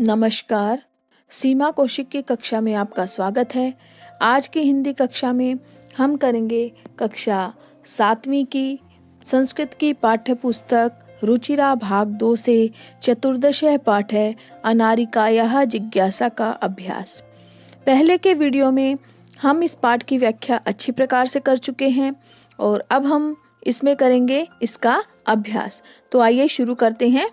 नमस्कार। सीमा कौशिक की कक्षा में आपका स्वागत है। आज की हिंदी कक्षा में हम करेंगे कक्षा 7वीं की संस्कृत की पाठ्य पुस्तक रुचिरा भाग 2 से चतुर्दशः पाठ है अनारिकायाः जिज्ञासा का अभ्यास। पहले के वीडियो में हम इस पाठ की व्याख्या अच्छी प्रकार से कर चुके हैं और अब हम इसमें करेंगे इसका अभ्यास। तो आइए शुरू करते हैं।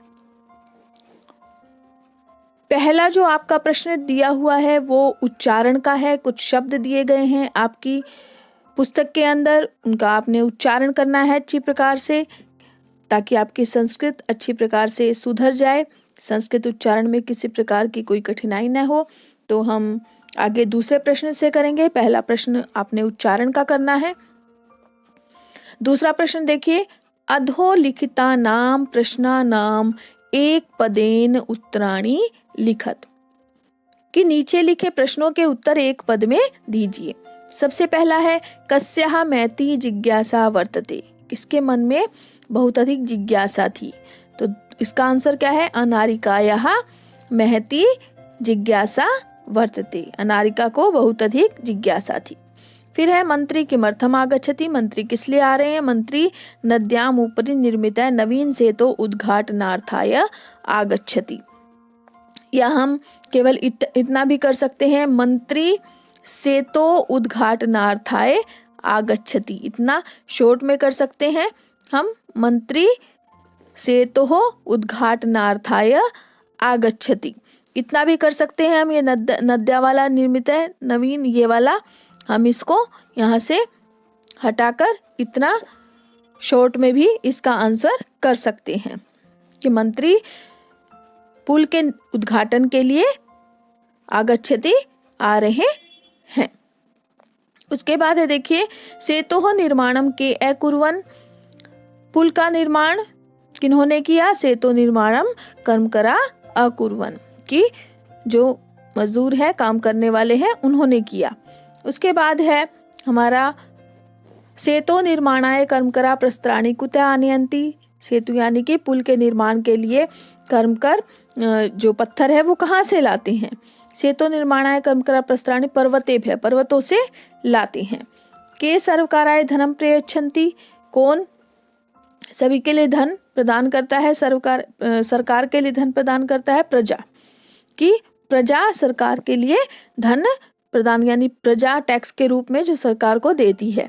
पहला जो आपका प्रश्न दिया हुआ है वो उच्चारण का है। कुछ शब्द दिए गए हैं आपकी पुस्तक के अंदर, उनका आपने उच्चारण करना है अच्छी प्रकार से, ताकि आपकी संस्कृत अच्छी प्रकार से सुधर जाए, संस्कृत उच्चारण में किसी प्रकार की कोई कठिनाई न हो। तो हम आगे दूसरे प्रश्न से करेंगे। पहला प्रश्न आपने उच्चारण का करना है। दूसरा प्रश्न देखिए, अधोलिखिता नाम प्रश्ना नाम एक पदेन उत्तराणी लिखत, कि नीचे लिखे प्रश्नों के उत्तर एक पद में दीजिए। सबसे पहला है कस्याः महती जिज्ञासा वर्तते, किसके मन में बहुत अधिक जिज्ञासा थी। तो इसका आंसर क्या है, अनारिकायाः महती जिज्ञासा वर्तते, अनारिका को बहुत अधिक जिज्ञासा थी। फिर है मंत्री किमर्थम आगच्छति, मंत्री किस लिए आ रहे हैं। मंत्री नद्याम उपरि निर्मित नवीन सेतु उद्घाटनार्थाय आगच्छति। या हम केवल इतना भी कर सकते हैं, मंत्री सेतु उद्घाटनार्थाय आगच्छति, इतना शॉर्ट में कर सकते हैं हम, मंत्री सेतु उद्घाटनार्थाय आगच्छति, इतना भी कर सकते हैं हम। ये नद्या वाला निर्मित है नवीन, ये वाला हम इसको यहाँ से हटाकर इतना शॉर्ट में भी इसका आंसर कर सकते हैं कि मंत्री पुल के उद्घाटन के लिए आगच्छति आ रहे हैं। उसके बाद है देखिए, सेतोः निर्माणम के अकुर्वन्, पुल का निर्माण किन्होंने किया, सेतु निर्माणम कर्मकरा अकुर्वन्, कि जो मजदूर है, काम करने वाले हैं, उन्होंने किया। उसके बाद है हमारा सेतु निर्माणाय कर्मकरा प्रस्त्राणि कुतः आनयन्ति, सेतु यानी कि पुल के निर्माण के लिए कर्मकर जो पत्थर है वो कहाँ से लाते हैं। सेतु निर्माणाय कर्मकरा प्रस्त्राणि पर्वतेभ्यः, पर्वतों से लाते हैं। के सर्वकाराय धनम प्रयच्छन्ति, कौन सभी के लिए धन प्रदान करता है, सरकार के लिए धन प्रदान करता है, प्रजा, कि प्रजा सरकार के लिए धन प्रदान, यानी प्रजा टैक्स के रूप में जो सरकार को देती है।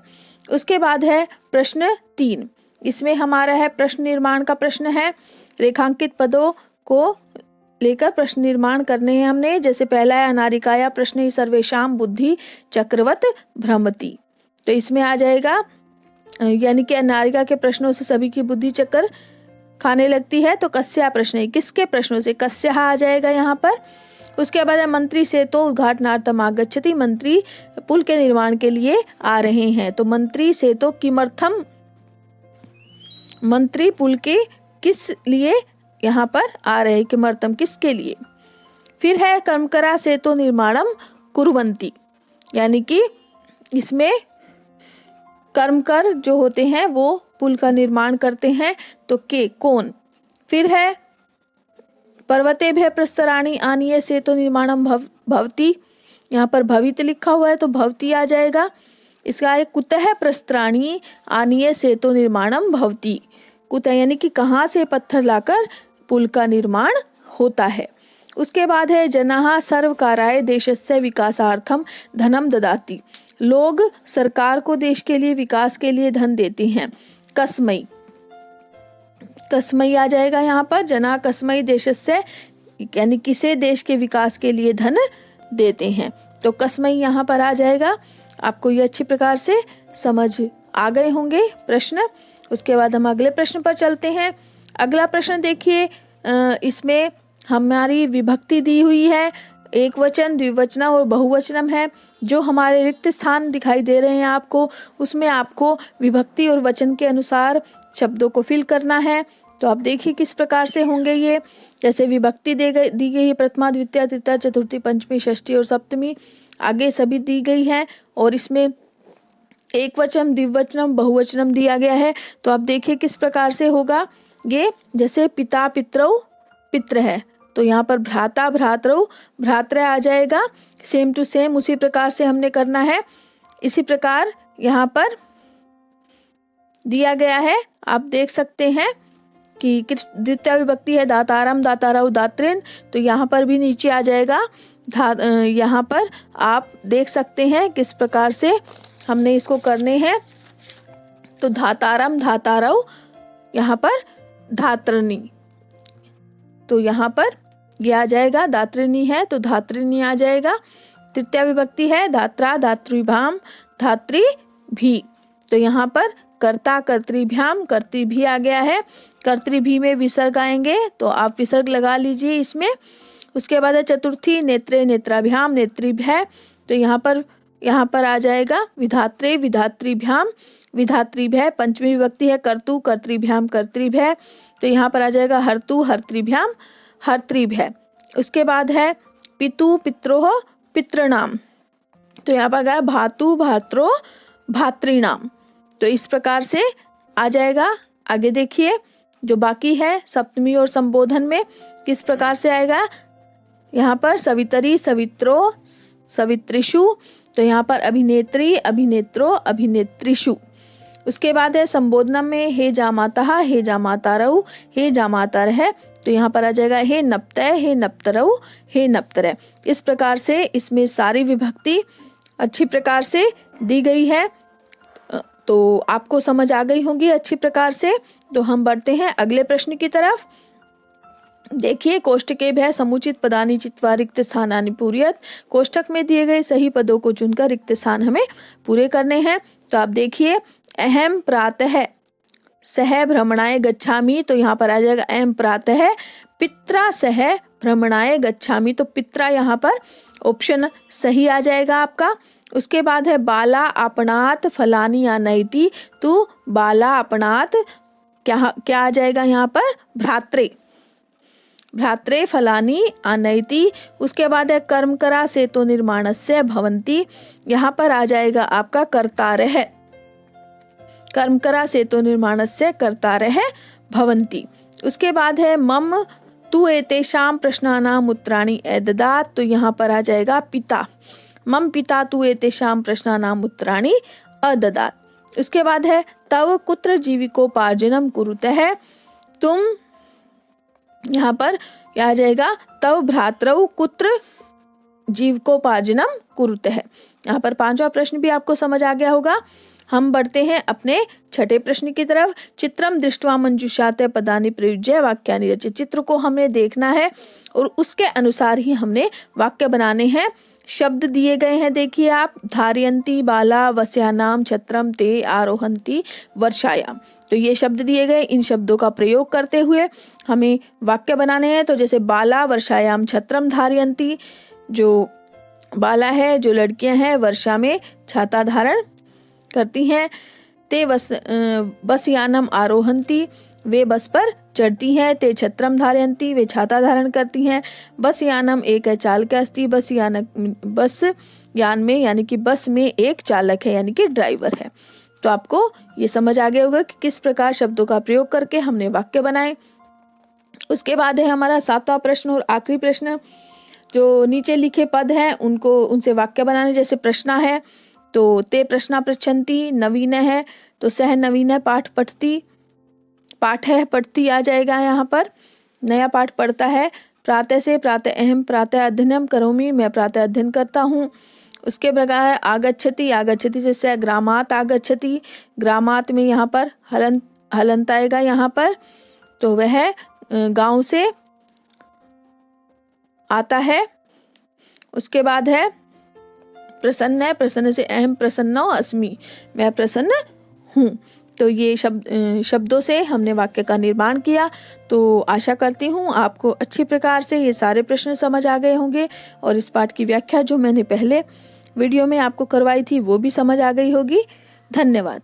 उसके बाद है प्रश्न 3, इसमें हमारा है प्रश्न निर्माण का प्रश्न है। रेखांकित पदों को लेकर प्रश्न निर्माण करने हैं हमने। जैसे पहला है अनारिकाया प्रश्न ही सर्वेषां बुद्धि चक्रवत भ्रमति, तो इसमें आ जाएगा, यानी कि अनारिका के प्रश्नों से सभी की बुद्धि चक्कर खाने लगती है। तो कस्या प्रश्न, किसके प्रश्नों से, कस्याः आ जाएगा यहाँ पर। उसके बाद है मंत्री सेतु उद्घाटनार्थम आगच्छति, मंत्री पुल के निर्माण के लिए आ रहे हैं। तो मंत्री सेतु किमर्थम, मंत्री पुल के किस लिए यहाँ पर आ रहे, किमर्थम किसके लिए। फिर है कर्मकरा सेतु निर्माणम कुर्वन्ति, यानी कि इसमें कर्मकर जो होते हैं वो पुल का निर्माण करते हैं, तो के कौन। फिर है पर्वतेभ्यः प्रस्तराणि आनीय सेतु निर्माणम भवति, यहाँ पर भवित लिखा हुआ है तो भवति आ जाएगा। इसका एक कुतः प्रस्तराणि आनीय सेतु निर्माणम भवति, कुतः यानी कि कहाँ से पत्थर लाकर पुल का निर्माण होता है। उसके बाद है जनाः सर्वकाराय देशस्य विकासार्थम धनम ददाति, लोग सरकार को देश के लिए विकास के लिए धन देते हैं। कस्मै, कस्मै आ जाएगा यहाँ पर, जना कस्मै देशस्य, यानी किसे देश के विकास के लिए धन देते हैं, तो कस्मै यहाँ पर आ जाएगा। आपको ये अच्छी प्रकार से समझ आ गए होंगे प्रश्न। उसके बाद हम अगले प्रश्न पर चलते हैं। अगला प्रश्न देखिए, इसमें हमारी विभक्ति दी हुई है, एक वचन, द्विवचन और बहुवचनम है। जो हमारे रिक्त स्थान दिखाई दे रहे हैं आपको, उसमें आपको विभक्ति और वचन के अनुसार शब्दों को फिल करना है। तो आप देखिए किस प्रकार से होंगे ये। जैसे विभक्ति दी गई है, प्रथमा द्वितीय तृतीया चतुर्थी पंचमी षष्ठी और सप्तमी, आगे सभी दी गई है। और इसमें एक वचन, द्विवचनम, बहुवचनम दिया गया है। तो आप देखिए किस प्रकार से होगा ये। जैसे पिता पितरौ, पित्र है, तो यहाँ पर भ्राता भ्रातरौ भ्रातृ आ जाएगा। सेम टू सेम उसी प्रकार से हमने करना है। इसी प्रकार यहाँ पर दिया गया है, आप देख सकते हैं कि द्वितीय विभक्ति है दातारम दातारौ दातृन, तो यहाँ पर भी नीचे आ जाएगा। यहाँ पर आप देख सकते हैं किस प्रकार से हमने इसको करने हैं। तो धातारम धातारौ, यहाँ पर धात्रनी, तो यहाँ पर ये आ जाएगा। दात्रिनी है तो धात्रिनी आ जाएगा। तृतीय विभक्ति है धात्रा धातृभ्याम धात्री भी, तो यहाँ पर कर्ता कर्तृभ्याम कर्तृभी आ गया है। कर्तृभी में विसर्ग आएंगे तो आप विसर्ग लगा लीजिए इसमें। उसके बाद है चतुर्थी नेत्रे नेत्राभ्याम नेत्रीभ्य, तो यहाँ पर आ जाएगा विधात्रे विधातृभ्याम विधातृभ्य। पंचमी विभक्ति है कर्तु कर्तृभ्याम कर्तृभ्य, तो यहाँ पर आ जाएगा हर्तु हर्तृभ्याम हर्तृभ्य। उसके बाद है पितु पित्रोः पितृणाम, तो यहाँ पर गया भातु भात्रो भातृणाम, तो इस प्रकार से आ जाएगा। आगे देखिए जो बाकी है सप्तमी और संबोधन में किस प्रकार से आएगा। यहाँ पर सवितरी सवित्रो सवित्रिषु, तो यहाँ पर अभिनेत्री अभिनेत्रो अभिनेत्रिषु। उसके बाद है संबोधनम में हे जामातः हे जामातारौ हे जामातरः, तो यहाँ पर आ जाएगा हे नप्तय हे नप्तरौ हे नप्तरः। इस प्रकार से इसमें सारी विभक्ति अच्छी प्रकार से दी गई है, तो आपको समझ आ गई होगी अच्छी प्रकार से। तो हम बढ़ते हैं अगले प्रश्न की तरफ। देखिए कोष्टके भय समुचित पदानि चित्वा रिक्त स्थानानि पूरयत, कोष्टक में दिए गए सही पदों को चुनकर रिक्त स्थान हमें पूरे करने हैं। तो आप देखिए अहम प्रातः सह भ्रमणाय गच्छामि, तो यहाँ पर आ जाएगा अहम प्रातः पित्रा सह भ्रमणाय गच्छामि, तो पित्रा यहाँ पर ऑप्शन सही आ जाएगा आपका। उसके बाद है बाला आपणात फलानी आनयति, तो बाला आपणात क्या आ जाएगा यहाँ पर भ्रात्रे भ्रात्रे फलानी आनयति। उसके बाद है कर्मकरा से तो निर्माणस्य भवन्ति, यहाँ पर आ जाएगा आपका कर्तारः कर्मकरा से तो निर्माणस्य कर्तारः भवन्ति। उसके बाद है मम तु एतेषां प्रश्नानाम् उत्तराणि अददात्, तो यहाँ पर आ जाएगा पिता मम पिता तु एतेषां प्रश्नानाम् उत्तराणि अददात्। उसके बाद है तव कुत्र जीविकोपार्जनं कुरुतः, तुम यहाँ पर आ जाएगा तव भ्रातरौ कुत्र जीविकोपार्जनं कुरुतः। यहाँ पर पांचवा प्रश्न भी आपको समझ आ गया होगा। हम बढ़ते हैं अपने छठे प्रश्न की तरफ। चित्रम दृष्ट्वा मंजुषाते पदानि प्रयुज्य वाक्यानि रचय, चित्र को हमें देखना है और उसके अनुसार ही हमने वाक्य बनाने हैं। शब्द दिए गए हैं, देखिए आप, धारयन्ति बाला वस्यानाम छत्रम ते आरोहन्ति वर्षायाम, तो ये शब्द दिए गए। इन शब्दों का प्रयोग करते हुए हमें वाक्य बनाने हैं। तो जैसे बाला वर्षायाम छत्रम धारयन्ति, जो बाला है जो लड़कियां हैं वर्षा में छाता धारण करती हैं। ते बस यानम आरोहन्ति, वे बस पर चढ़ती हैं। ते छत्रम धारयन्ति, वे छाता धारण करती हैं। बस यानम एक है चालक अस्ति, बस यान में यानी कि बस में एक चालक है यानी कि ड्राइवर है। तो आपको ये समझ आ गया होगा कि किस प्रकार शब्दों का प्रयोग करके हमने वाक्य बनाए। उसके बाद है हमारा सातवां प्रश्न और आखिरी प्रश्न। जो नीचे लिखे पद हैं उनसे वाक्य बनाने। जैसे प्रश्न है तो ते प्रश्ना पृच्छन्ति, नवीन है तो सह नवीन पाठ पठती, पाठ है पढ़ती आ जाएगा। यहाँ पर नया पाठ पढ़ता है। प्रातः से प्रातः अहम प्रातः अध्ययनम करोमि, मैं प्रातः अध्ययन करता हूँ। उसके प्रकार आगच्छति, आगच्छति से ग्रामात आगच्छति, ग्रामात में यहाँ पर हलंत आएगा यहाँ पर, तो वह गांव से आता है। उसके बाद है प्रसन्न है, प्रसन्न से अहम प्रसन्नो अस्मि, मैं प्रसन्न हूँ। तो ये शब्दों से हमने वाक्य का निर्माण किया। तो आशा करती हूँ आपको अच्छी प्रकार से ये सारे प्रश्न समझ आ गए होंगे और इस पाठ की व्याख्या जो मैंने पहले वीडियो में आपको करवाई थी वो भी समझ आ गई होगी। धन्यवाद।